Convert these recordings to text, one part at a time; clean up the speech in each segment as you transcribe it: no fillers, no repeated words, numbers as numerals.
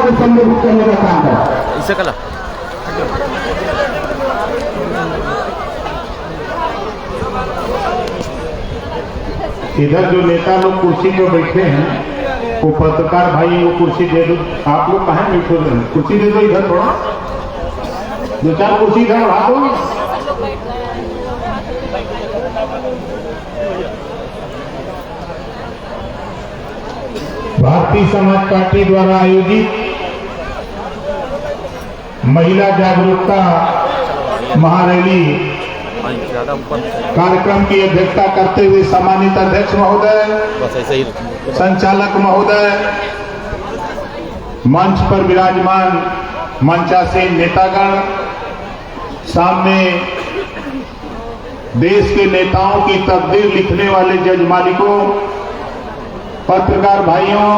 को संबोधित करने का काम है। इसे कला इधर जो नेता लोग कुर्सी पे बैठे हैं वो पत्रकार भाई वो कुर्सी दे दो। आप लोग कहाँ बैठे हो? कुर्सी दे दो इधर, थोड़ा 2-4 कुर्सी इधर बढ़ा दो। भारतीय समाज पार्टी द्वारा आयोजित महिला जागरूकता महारैली कार्यक्रम की अध्यक्षता करते हुए सम्मानित अध्यक्ष महोदय, संचालक महोदय, मंच पर विराजमान मंचासीन नेतागण, सामने देश के नेताओं की तकदीर लिखने वाले जज मालिकों, पत्रकार भाइयों,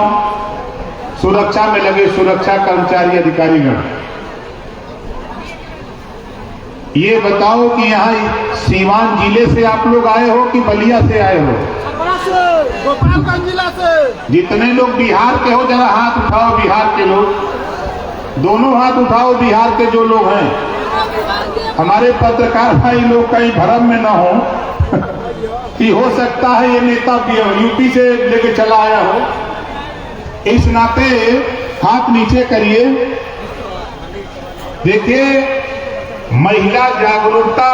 सुरक्षा में लगे सुरक्षा कर्मचारी अधिकारीगण, ये बताओ कि यहाँ सीवान जिले से आप लोग आए हो कि बलिया से आए हो? गोपालगंज जिला से। जितने लोग बिहार के हो जरा हाथ उठाओ। बिहार के लोग दोनों हाथ उठाओ। बिहार के जो लोग हैं, हमारे पत्रकार भाई लोग कहीं भ्रम में ना हो कि हो सकता है ये नेता यूपी से लेके चला आया हो। इस नाते हाथ नीचे करिए। देखिए, महिला जागरूकता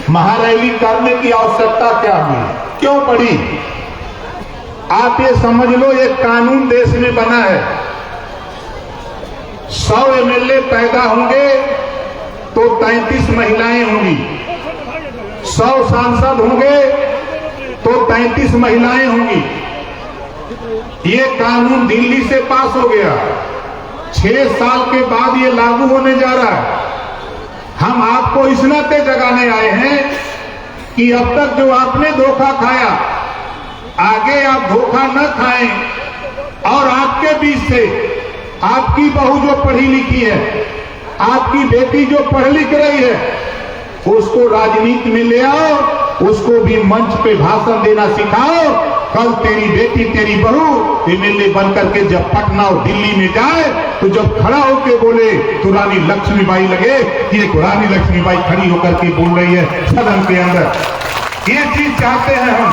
महारैली करने की आवश्यकता क्या हुई, क्यों पड़ी? आप ये समझ लो, ये कानून देश में बना है। 100 एमएलए पैदा होंगे तो 33 महिलाएं होंगी, 100 सांसद होंगे तो 33 महिलाएं होंगी। ये कानून दिल्ली से पास हो गया, 6 साल के बाद ये लागू होने जा रहा है। हम आपको इस नाते जगाने आए हैं कि अब तक जो आपने धोखा खाया, आगे आप धोखा न खाएं और आपके बीच से आपकी बहू जो पढ़ी लिखी है, आपकी बेटी जो पढ़ लिख रही है, उसको राजनीति में ले आओ, उसको भी मंच पे भाषण देना सिखाओ। कल तेरी बेटी, तेरी बहू एमएलए बनकर के जब पटना और दिल्ली में जाए तो जब खड़ा होकर बोले तो रानी लक्ष्मीबाई लगे कि एक रानी लक्ष्मीबाई खड़ी होकर के बोल रही है सदन के अंदर। ये चीज चाहते हैं हम,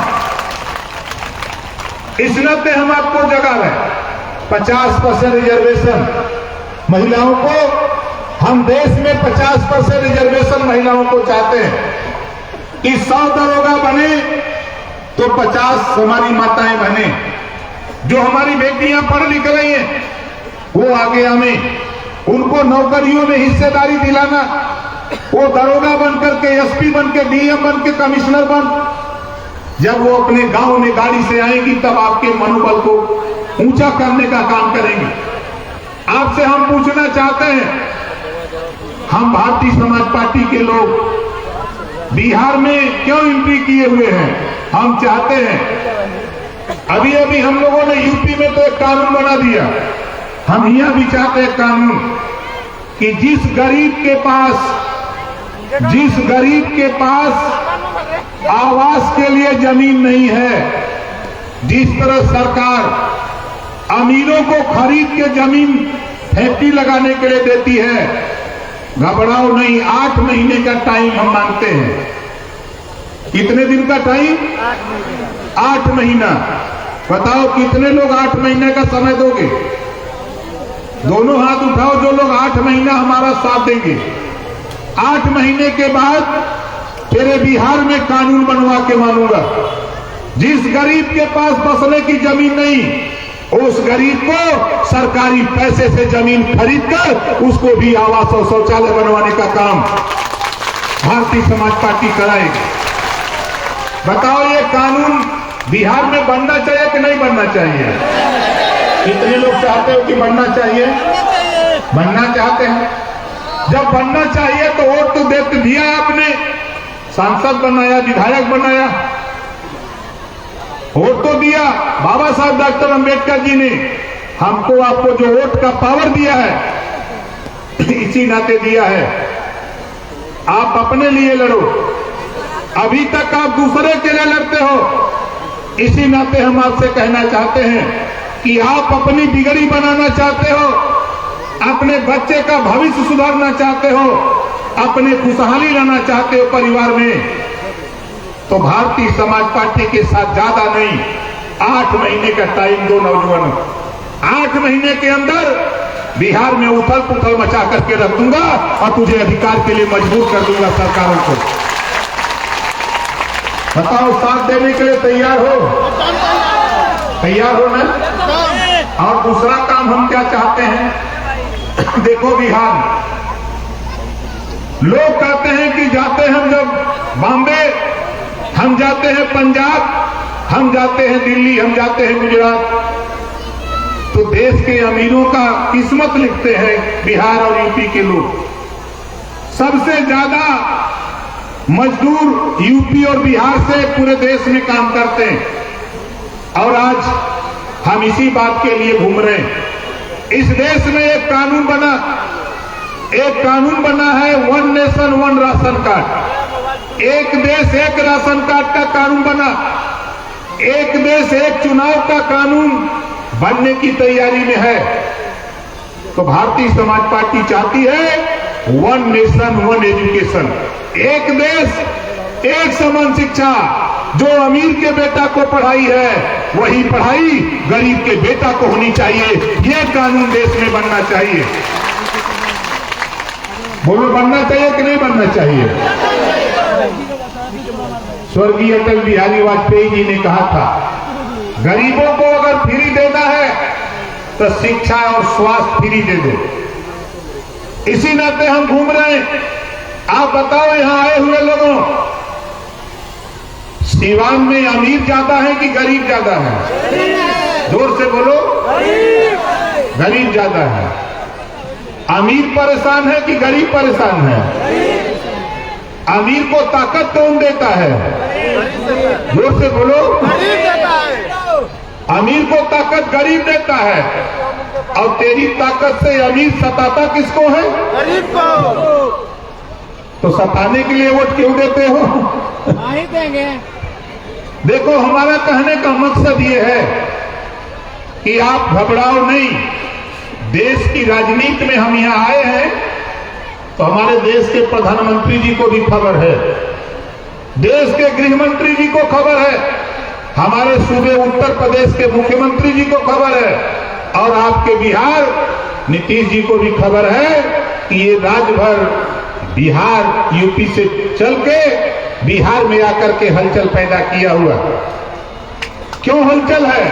इस नाते हम आपको जगा रहे। 50% रिजर्वेशन महिलाओं को, हम देश में 50% रिजर्वेशन महिलाओं को चाहते हैं कि 100 दरोगा बने तो 50 हमारी माताएं बने। जो हमारी बेटियां पढ़ लिख रही हैं वो आगे हमें उनको नौकरियों में हिस्सेदारी दिलाना। वो दरोगा बनकर के, एसपी बन के, डीएम बन के, कमिश्नर बन, जब वो अपने गांव में गाड़ी से आएंगी तब आपके मनोबल को ऊंचा करने का काम करेंगे। आपसे हम पूछना चाहते हैं, हम भारतीय समाज पार्टी के लोग बिहार में क्यों एंट्री किए हुए हैं? हम चाहते हैं, अभी अभी हम लोगों ने यूपी में तो एक कानून बना दिया, हम यहां भी चाहते हैं कानून कि जिस गरीब के पास आवास के लिए जमीन नहीं है, जिस तरह सरकार अमीरों को खरीद के जमीन फैक्ट्री लगाने के लिए देती है, घबराओ नहीं, 8 महीने का टाइम हम मांगते हैं। कितने दिन का टाइम? 8 महीना। बताओ कितने लोग 8 महीने का समय दोगे? दोनों हाथ उठाओ जो लोग 8 महीना हमारा साथ देंगे। 8 महीने के बाद तेरे बिहार में कानून बनवा के मानूंगा। जिस गरीब के पास बसने की जमीन नहीं, उस गरीब को सरकारी पैसे से जमीन खरीदकर उसको भी आवास और शौचालय बनवाने का काम भारतीय समाज पार्टी कराएगी। बताओ ये कानून बिहार में बनना चाहिए कि नहीं बनना चाहिए? कितने लोग चाहते हो कि बनना चाहिए? बनना चाहते हैं। जब बनना चाहिए तो वोट तो दे दिया आपने, सांसद बनाया, विधायक बनाया, वोट तो दिया। बाबा साहब डॉक्टर अंबेडकर जी ने हमको आपको जो वोट का पावर दिया है इसी नाते दिया है। आप अपने लिए लड़ो, अभी तक आप दूसरे के लिए लड़ते हो। इसी नाते हम आपसे कहना चाहते हैं कि आप अपनी बिगड़ी बनाना चाहते हो, अपने बच्चे का भविष्य सुधारना चाहते हो, अपने खुशहाली लाना चाहते हो परिवार में, तो भारतीय समाज पार्टी के साथ ज्यादा नहीं 8 महीने का टाइम दो नौजवानों। 8 महीने के अंदर बिहार में उथल पुथल मचा करके रख दूंगा और तुझे अधिकार के लिए मजबूर कर दूंगा सरकारों को। बताओ, साथ देने के लिए तैयार हो? तैयार हो ना? और दूसरा काम हम क्या चाहते हैं? देखो, बिहार लोग कहते हैं कि जाते हैं हम जब बॉम्बे, हम जाते हैं पंजाब, हम जाते हैं दिल्ली, हम जाते हैं गुजरात, तो देश के अमीरों का किस्मत लिखते हैं बिहार और यूपी के लोग। सबसे ज्यादा मजदूर यूपी और बिहार से पूरे देश में काम करते हैं। और आज हम इसी बात के लिए घूम रहे हैं। इस देश में एक कानून बना है, 1 नेशन 1 राशन कार्ड। एक देश एक राशन कार्ड का कानून बना। एक देश एक चुनाव का कानून बनने की तैयारी में है। तो भारतीय समाज पार्टी चाहती है 1 नेशन 1 एजुकेशन, एक देश एक समान शिक्षा। जो अमीर के बेटा को पढ़ाई है वही पढ़ाई गरीब के बेटा को होनी चाहिए। यह कानून देश में बनना चाहिए। बोलो, बनना चाहिए कि नहीं बनना चाहिए? स्वर्गीय अटल बिहारी वाजपेयी जी ने कहा था, गरीबों को अगर फ्री देना है तो शिक्षा और स्वास्थ्य फ्री दे दो। इसी नाते हम घूम रहे हैं। आप बताओ, यहां आए हुए लोगों, सीवान में अमीर ज्यादा है कि गरीब ज्यादा है? जोर से बोलो। गरीब ज्यादा है। अमीर परेशान है कि गरीब परेशान है? अमीर को ताकत कौन देता है? जोर से बोलो। अमीर को ताकत गरीब देता है। और तेरी ताकत से अमीर सताता किसको है? गरीब को। तो सताने के लिए वोट क्यों देते हो? नहीं देंगे। देखो, हमारा कहने का मकसद ये है कि आप घबराओ नहीं। देश की राजनीति में हम यहां आए हैं तो हमारे देश के प्रधानमंत्री जी को भी खबर है, देश के गृह मंत्री जी को खबर है, हमारे सूबे उत्तर प्रदेश के मुख्यमंत्री जी को खबर है, और आपके बिहार नीतीश जी को भी खबर है कि ये राज्य भर बिहार यूपी से चल के बिहार में आकर के हलचल पैदा किया हुआ। क्यों हलचल है?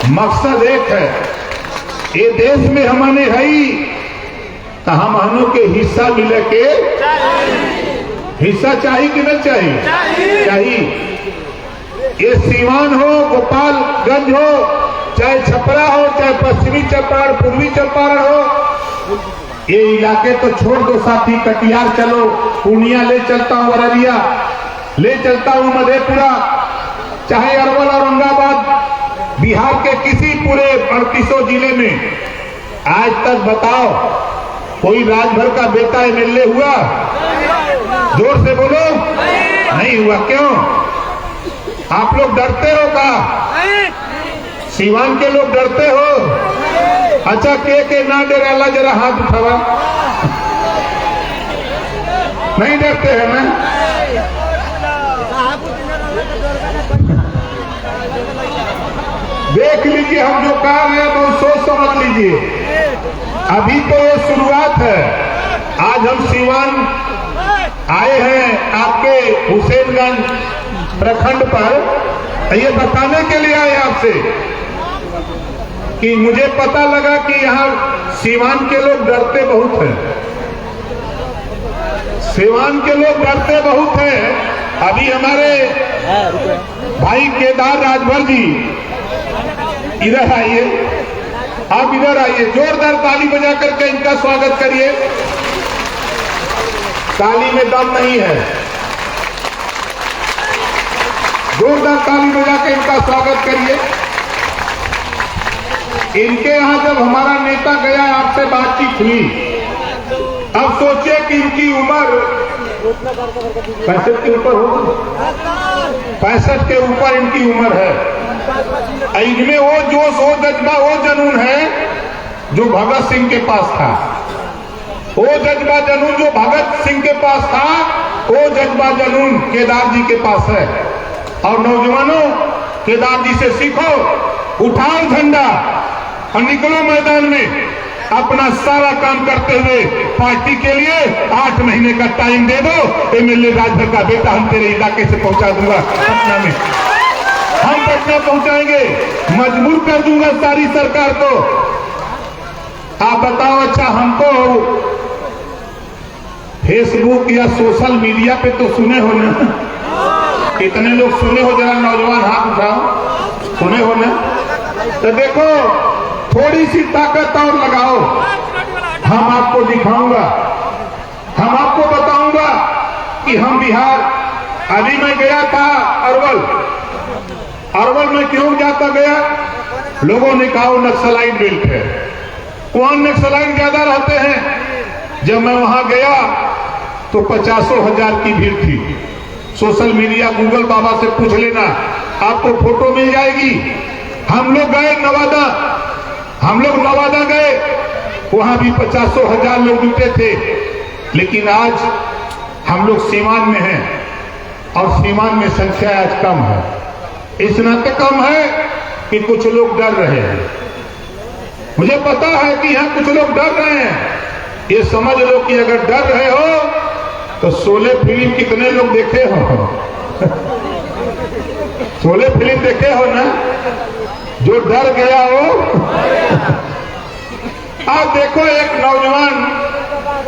मकसद एक है, ये देश में हमने है ही तो हमनों के हिस्सा मिले के हिस्सा चाहिए कि नहीं चाहिए? चाहिए। ये सीवान हो, गोपालगंज हो, चाहे छपरा हो, चाहे पश्चिमी चंपारण, पूर्वी चंपारण हो, ये इलाके तो छोड़ दो साथी। कटिहार चलो, पूर्णिया ले चलता हूं, अररिया ले चलता हूं, मधेपुरा, चाहे अरवल, औरंगाबाद, बिहार के किसी पूरे 38 जिले में आज तक बताओ कोई राजभर का बेटा एमएलए हुआ? जोर से बोलो। नहीं हुआ। क्यों? आप लोग डरते हो का? सीवान के लोग डरते हो? अच्छा, के ना डरेला, जरा हाथ उठावा। नहीं डरते हैं ना? देख लीजिए, हम जो कह रहे हैं बहुत सोच समझ लीजिए। अभी तो ये शुरुआत है। आज हम सीवान आए हैं आपके हुसैनगंज प्रखंड पर, ये बताने के लिए आए आपसे कि मुझे पता लगा कि यहाँ सीवान के लोग डरते बहुत हैं। सीवान के लोग डरते बहुत हैं। अभी हमारे भाई केदार राजभर जी इधर आइए, आप इधर आइए, जोरदार ताली बजा करके इनका स्वागत करिए। ताली में दम नहीं है, जोरदार ताली बजा के इनका स्वागत करिए। इनके यहां जब हमारा नेता गया, आपसे बातचीत हुई, अब सोचिए कि इनकी उम्र 65 के ऊपर होगी, 65 के ऊपर इनकी उम्र है। इनमें वो जोश, वो जज्बा, वो जुनून है जो भगत सिंह के पास था। वो जज्बा जुनून जो भगत सिंह के पास था, वो जज्बा जुनून केदार जी के पास है। और नौजवानों, केदार जी से सीखो, उठाओ झंडा और निकलो मैदान में। अपना सारा काम करते हुए पार्टी के लिए 8 महीने का टाइम दे दो। एमएलए राजभर का बेटा हम तेरे इलाके से पहुंचा दूंगा पटना में, हम पटना पहुंचाएंगे, मजबूर कर दूंगा सारी सरकार को। आप बताओ, अच्छा हमको फेसबुक या सोशल मीडिया पे तो सुने हो ना? कितने लोग सुने हो? जरा नौजवान हाथ उठाओ, सुने हो ना? तो देखो, थोड़ी सी ताकत और लगाओ, हम आपको दिखाऊंगा, हम आपको बताऊंगा कि हम बिहार। अभी मैं गया था अरवल में क्यों जाता गया? लोगों ने कहा वो नक्सलाइट बेल्ट है, वहां नक्सलाइट ज्यादा रहते हैं। जब मैं वहां गया तो 50,000 की भीड़ थी। सोशल मीडिया, गूगल बाबा से पूछ लेना, आपको फोटो मिल जाएगी। हम लोग गए नवादा गए, वहां भी 50,000 लोग जुटे थे। लेकिन आज हम लोग सीवान में हैं और सीवान में संख्या आज कम है। इस नाते कम है कि कुछ लोग डर रहे हैं। मुझे पता है कि यहां कुछ लोग डर रहे हैं। ये समझ लो कि अगर डर रहे हो तो शोले फिल्म कितने लोग देखे हो? शोले फिल्म देखे हो ना? जो डर गया हो। आप देखो, एक नौजवान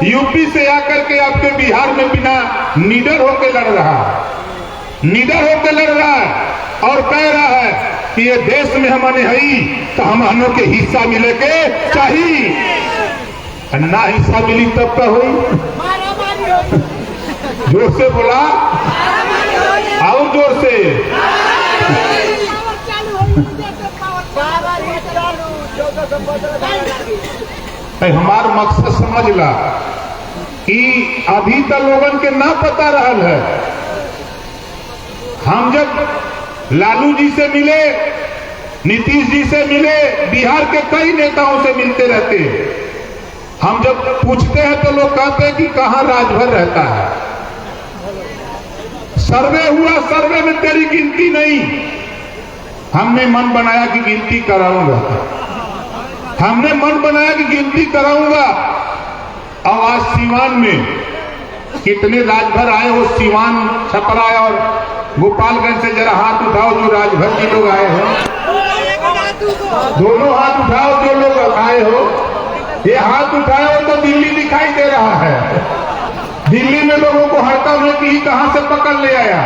यूपी से आकर के आपके बिहार में बिना निडर होकर लड़ रहा है और कह रहा है कि ये देश में हमने हई तो हमनों के हिस्सा मिले के चाहिए। ना हिस्सा मिली तब का हुई? जोर से बोला, और जोर से। हमार मकसद समझ ला कि अभी तक लोगन के ना पता रहल है। हम जब लालू जी से मिले, नीतीश जी से मिले, बिहार के कई नेताओं से मिलते रहते हैं। हम जब पूछते हैं तो लोग कहते हैं कि कहां राजभर रहता है। सर्वे हुआ, सर्वे में तेरी गिनती नहीं। हमने मन बनाया कि गिनती कराऊंगा, हमने मन बनाया कि गिनती कराऊंगा। और आज सीवान में कितने राजभर आए हो? सीवान, छपरा और गोपालगंज से जरा हाथ उठाओ जो राजभर के लोग आए हो। दोनों हाथ उठाओ जो लोग आए हो। ये हाथ उठाए हो तो दिल्ली दिखाई दे रहा है। दिल्ली में लोगों को हड़कंप है कि कहां से पकड़ ले आया।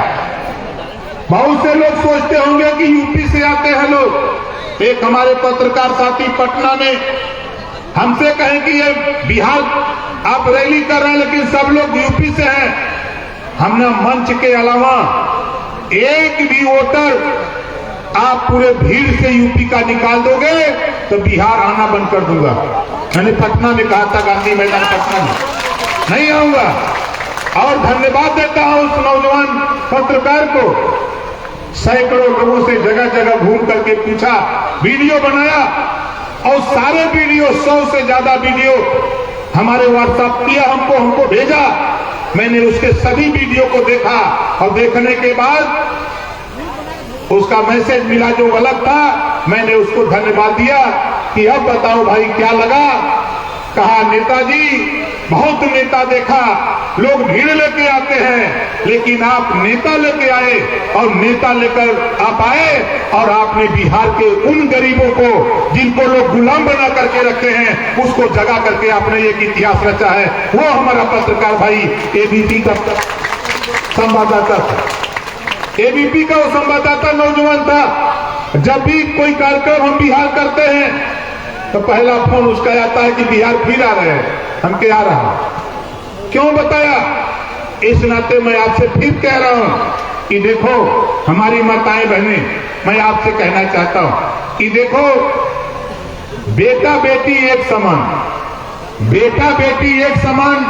बहुत से लोग सोचते होंगे कि यूपी से आते हैं लोग। एक हमारे पत्रकार साथी पटना में हमसे कहें कि ये बिहार आप रैली कर रहे हैं लेकिन सब लोग यूपी से हैं। हमने मंच के अलावा एक भी वोटर आप पूरे भीड़ से यूपी का निकाल दोगे तो बिहार आना बंद कर दूंगा। मैंने पटना में कहा था, गांधी मैदान पटना में, नहीं आऊंगा। और धन्यवाद देता हूं उस नौजवान पत्रकार को। सैकड़ों लोगों से जगह जगह घूम करके पूछा, वीडियो बनाया और सारे वीडियो, 100 से ज्यादा वीडियो हमारे व्हाट्सएप किया, हमको भेजा। मैंने उसके सभी वीडियो को देखा और देखने के बाद उसका मैसेज मिला जो गलत था। मैंने उसको धन्यवाद दिया कि अब बताओ भाई क्या लगा। कहा, नेताजी बहुत नेता देखा, लोग भीड़ लेके आते हैं, लेकिन आप नेता लेके आए और नेता लेकर आप आए और आपने बिहार के उन गरीबों को जिनको लोग गुलाम बना करके रखे हैं उसको जगा करके आपने एक इतिहास रचा है। वो हमारा पत्रकार भाई एबीपी का संवाददाता था। एबीपी का वो संवाददाता नौजवान था। जब भी कोई कार्यक्रम हम बिहार करते हैं तो पहला फोन उसका आता है कि बिहार फिर आ रहे हैं। हम क्या आ रहा, क्यों बताया? इस नाते मैं आपसे फिर कह रहा हूं कि देखो हमारी माताएं बहनें, मैं आपसे कहना चाहता हूं कि देखो बेटा बेटी एक समान, बेटा बेटी एक समान।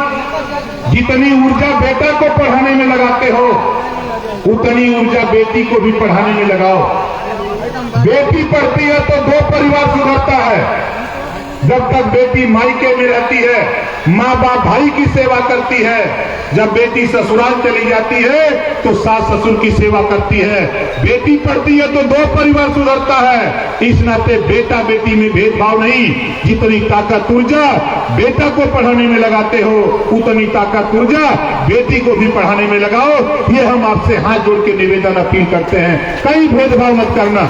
जितनी ऊर्जा बेटा को पढ़ाने में लगाते हो उतनी ऊर्जा बेटी को भी पढ़ाने में लगाओ। बेटी पढ़ती है तो 2 परिवार सुधरता है। जब तक बेटी मायके में रहती है, माँ बाप भाई की सेवा करती है। जब बेटी ससुराल चली जाती है तो सास ससुर की सेवा करती है। बेटी पढ़ती है तो 2 परिवार सुधरता है। इस नाते बेटा बेटी में भेदभाव नहीं। जितनी ताकत ऊर्जा बेटा को पढ़ाने में लगाते हो, उतनी ताकत ऊर्जा बेटी को भी पढ़ाने में लगाओ। ये हम आपसे हाथ जोड़ के निवेदन अपील करते हैं। कहीं भेदभाव मत करना,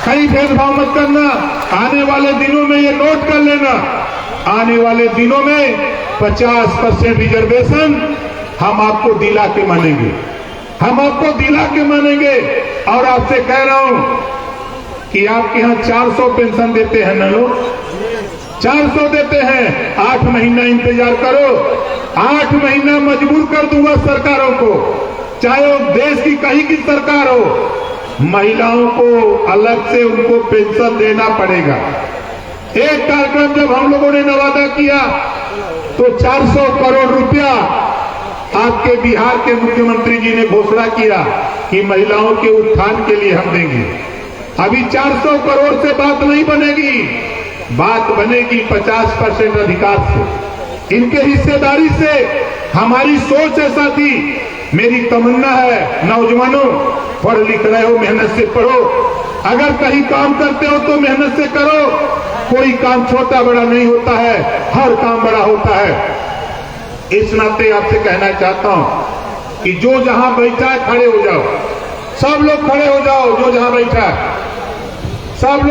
कहीं भेदभाव मत करना। आने वाले दिनों में ये नोट कर लेना, आने वाले दिनों में 50% रिजर्वेशन हम आपको दिला के मानेंगे, हम आपको दिला के मानेंगे। और आपसे कह रहा हूं कि आपके यहां 400 पेंशन देते हैं ना लोग, 400 देते हैं। 8 महीना इंतजार करो, 8 महीना मजबूर कर दूंगा सरकारों को, चाहे वो देश की कहीं की सरकार हो। महिलाओं को अलग से उनको पेंशन देना पड़ेगा। एक कार्यक्रम जब हम लोगों ने नवादा किया तो 400 करोड़ रुपया आपके बिहार के मुख्यमंत्री जी ने घोषणा किया कि महिलाओं के उत्थान के लिए हम देंगे। अभी 400 करोड़ से बात नहीं बनेगी, बात बनेगी 50% अधिकार से, इनके हिस्सेदारी से। हमारी सोच ऐसा थी। मेरी तमन्ना है, नौजवानों पढ़ लिख रहे हो, मेहनत से पढ़ो। अगर कहीं काम करते हो तो मेहनत से करो। कोई काम छोटा बड़ा नहीं होता है, हर काम बड़ा होता है। इस नाते आपसे कहना चाहता हूं कि जो जहां बैठा है खड़े हो जाओ, सब लोग खड़े हो जाओ। जो जहां बैठा है सब लोग